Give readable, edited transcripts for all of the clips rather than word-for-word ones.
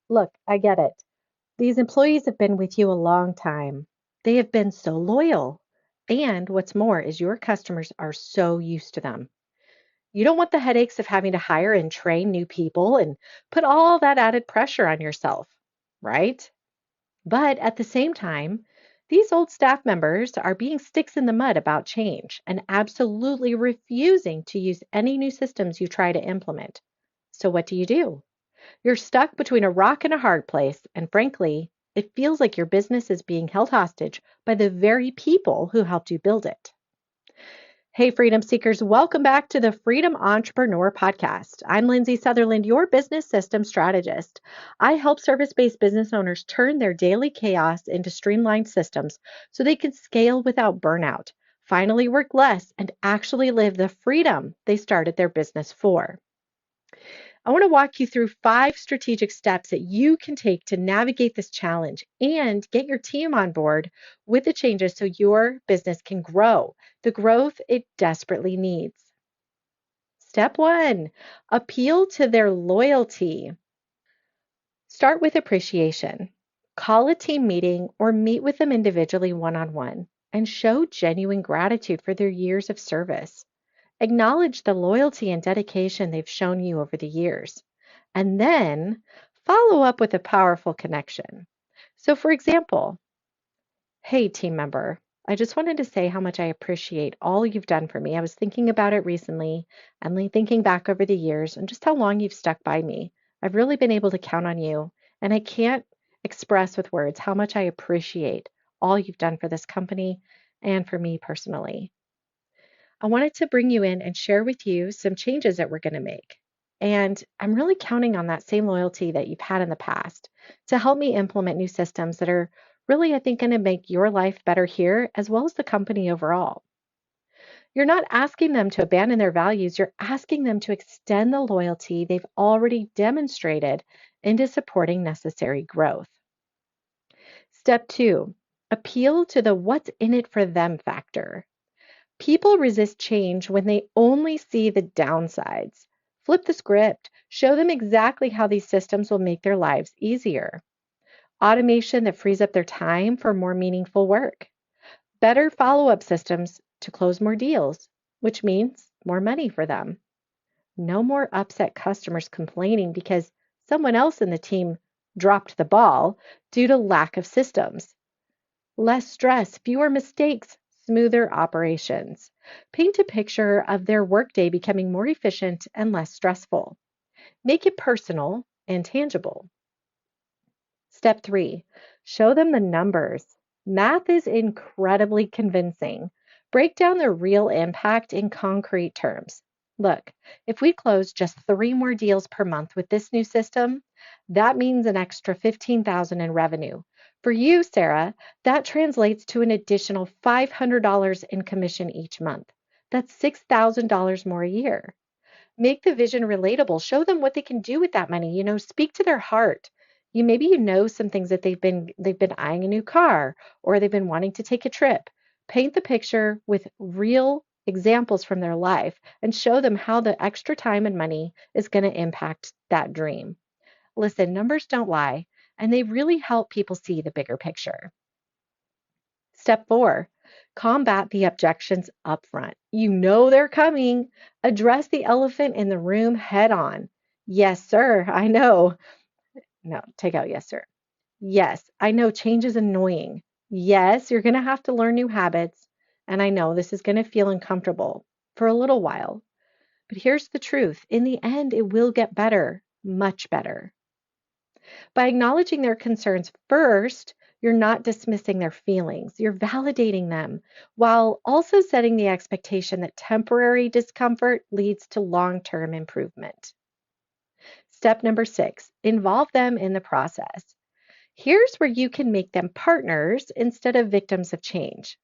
Look, I get it. These employees have been with you a long time. They have been so loyal. And what's more is your customers are so used to them. You don't want the headaches of having to hire and train new people and put all that added pressure on yourself, right? But at the same time, these old staff members are being sticks in the mud about change and absolutely refusing to use any new systems you try to implement. So, what do? You're stuck between a rock and a hard place, and frankly, it feels like your business is being held hostage by the very people who helped you build it. Hey, freedom seekers, welcome back to the Freedom Entrepreneur Podcast. I'm Lindsay Sutherland, your business system strategist. I help service based business owners turn their daily chaos into streamlined systems so they can scale without burnout, finally work less, and actually live the freedom they started their business for. I want to walk you through 5 strategic steps that you can take to navigate this challenge and get your team on board with the changes so your business can grow the growth it desperately needs. Step 1, appeal to their loyalty. Start with appreciation. Call a team meeting or meet with them individually one on one and show genuine gratitude for their years of service. Acknowledge the loyalty and dedication they've shown you over the years. And then follow up with a powerful connection. So, for example, hey, team member, I just wanted to say how much I appreciate all you've done for me. I was thinking about it recently and thinking back over the years and just how long you've stuck by me. I've really been able to count on you, and I can't express with words how much I appreciate all you've done for this company and for me personally. I wanted to bring you in and share with you some changes that we're going to make. And I'm really counting on that same loyalty that you've had in the past to help me implement new systems that are really, I think, going to make your life better here as well as the company overall. You're not asking them to abandon their values, you're asking them to extend the loyalty they've already demonstrated into supporting necessary growth. Step 2, appeal to the what's in it for them factor. People resist change when they only see the downsides. Flip the script. Show them exactly how these systems will make their lives easier. Automation that frees up their time for more meaningful work. Better follow up systems to close more deals, which means more money for them. No more upset customers complaining because someone else in the team dropped the ball due to lack of systems. Less stress, fewer mistakes, smoother operations. Paint a picture of their workday becoming more efficient and less stressful. Make it personal and tangible. Step 3, show them the numbers. Math is incredibly convincing. Break down the real impact in concrete terms. Look, if we close just 3 more deals per month with this new system, that means an extra 15,000 in revenue. For you, Sarah, that translates to an additional $500 in commission each month. That's $6,000 more a year. Make the vision relatable. Show them what they can do with that money. Speak to their heart. Maybe some things that they've been eyeing a new car or they've been wanting to take a trip. Paint the picture with real examples from their life and show them how the extra time and money is going to impact that dream. Listen, numbers don't lie, and they really help people see the bigger picture. Step 4, combat the objections up front. You know they're coming. Address the elephant in the room head on. Yes, sir, I know. No, take out yes, sir. Yes, I know change is annoying. Yes, you're going to have to learn new habits. And I know this is going to feel uncomfortable for a little while. But here's the truth, in the end, it will get better, much better. By acknowledging their concerns first, you're not dismissing their feelings, you're validating them while also setting the expectation that temporary discomfort leads to long term improvement. Step number 6, involve them in the process. Here's where you can make them partners instead of victims of change.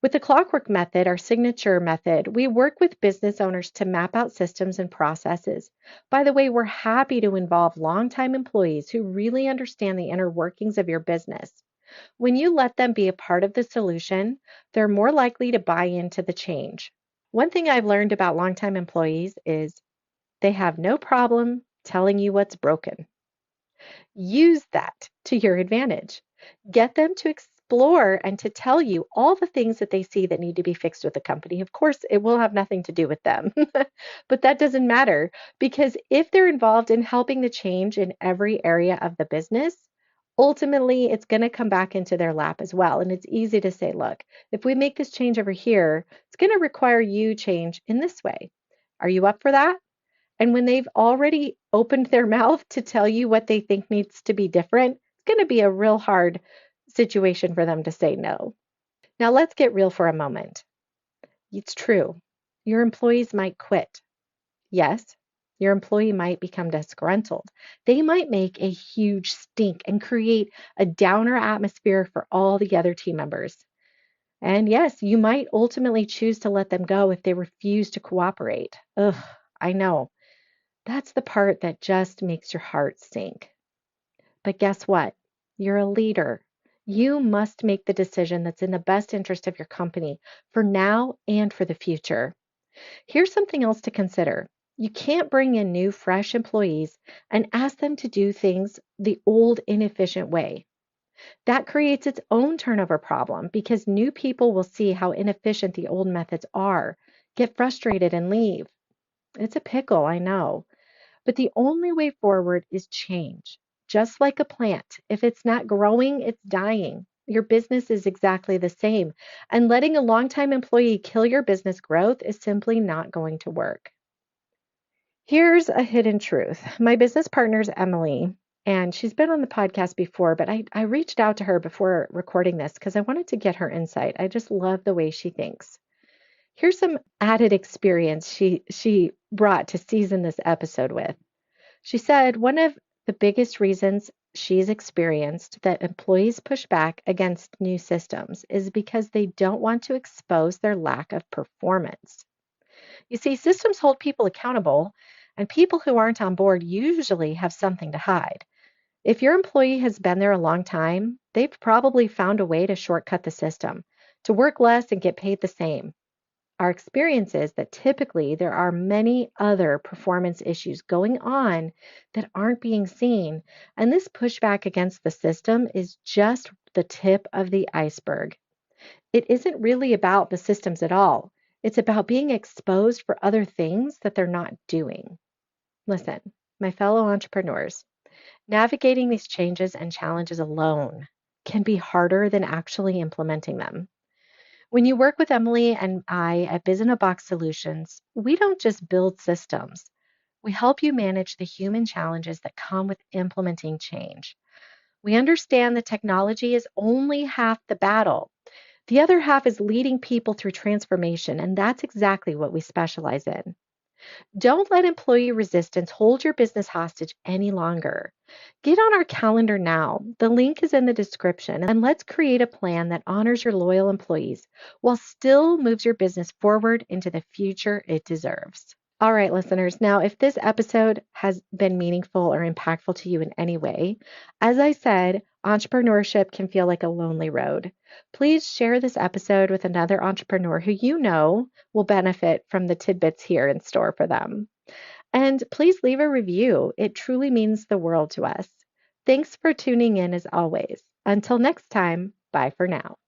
With the clockwork method, our signature method, we work with business owners to map out systems and processes. By the way, we're happy to involve longtime employees who really understand the inner workings of your business. When you let them be a part of the solution, they're more likely to buy into the change. One thing I've learned about longtime employees is they have no problem telling you what's broken. Use that to your advantage. Get them to explore and to tell you all the things that they see that need to be fixed with the company. Of course, it will have nothing to do with them, but that doesn't matter because if they're involved in helping the change in every area of the business, ultimately it's going to come back into their lap as well. And it's easy to say, look, if we make this change over here, it's going to require you change in this way. Are you up for that? And when they've already opened their mouth to tell you what they think needs to be different, it's going to be a real hard situation for them to say no. Now, let's get real for a moment. It's true. Your employees might quit. Yes, your employee might become disgruntled. They might make a huge stink and create a downer atmosphere for all the other team members. And yes, you might ultimately choose to let them go if they refuse to cooperate. Ugh, I know. That's the part that just makes your heart sink. But guess what? You're a leader. You must make the decision that's in the best interest of your company for now and for the future. Here's something else to consider. You can't bring in new, fresh employees and ask them to do things the old, inefficient way. That creates its own turnover problem because new people will see how inefficient the old methods are, get frustrated, and leave. It's a pickle, I know. But the only way forward is change. Just like a plant, if it's not growing, it's dying. Your business is exactly the same. And letting a longtime employee kill your business growth is simply not going to work. Here's a hidden truth. My business partner is Emily, and she's been on the podcast before, but I reached out to her before recording this because I wanted to get her insight. I just love the way she thinks. Here's some added experience she brought to season this episode with. She said one of the biggest reasons she's experienced that employees push back against new systems is because they don't want to expose their lack of performance. You see, systems hold people accountable, and people who aren't on board usually have something to hide. If your employee has been there a long time, they've probably found a way to shortcut the system, to work less and get paid the same. Our experience is that typically there are many other performance issues going on that aren't being seen, and this pushback against the system is just the tip of the iceberg. It isn't really about the systems at all. It's about being exposed for other things that they're not doing. Listen, my fellow entrepreneurs, navigating these changes and challenges alone can be harder than actually implementing them. When you work with Emily and I at Biz in a Box Solutions, we don't just build systems. We help you manage the human challenges that come with implementing change. We understand that technology is only half the battle. The other half is leading people through transformation, and that's exactly what we specialize in. Don't let employee resistance hold your business hostage any longer. Get on our calendar now. The link is in the description, and let's create a plan that honors your loyal employees while still moves your business forward into the future it deserves. All right, listeners. Now, if this episode has been meaningful or impactful to you in any way, as I said, entrepreneurship can feel like a lonely road. Please share this episode with another entrepreneur who you know will benefit from the tidbits here in store for them. And please leave a review. It truly means the world to us. Thanks for tuning in as always. Until next time, bye for now.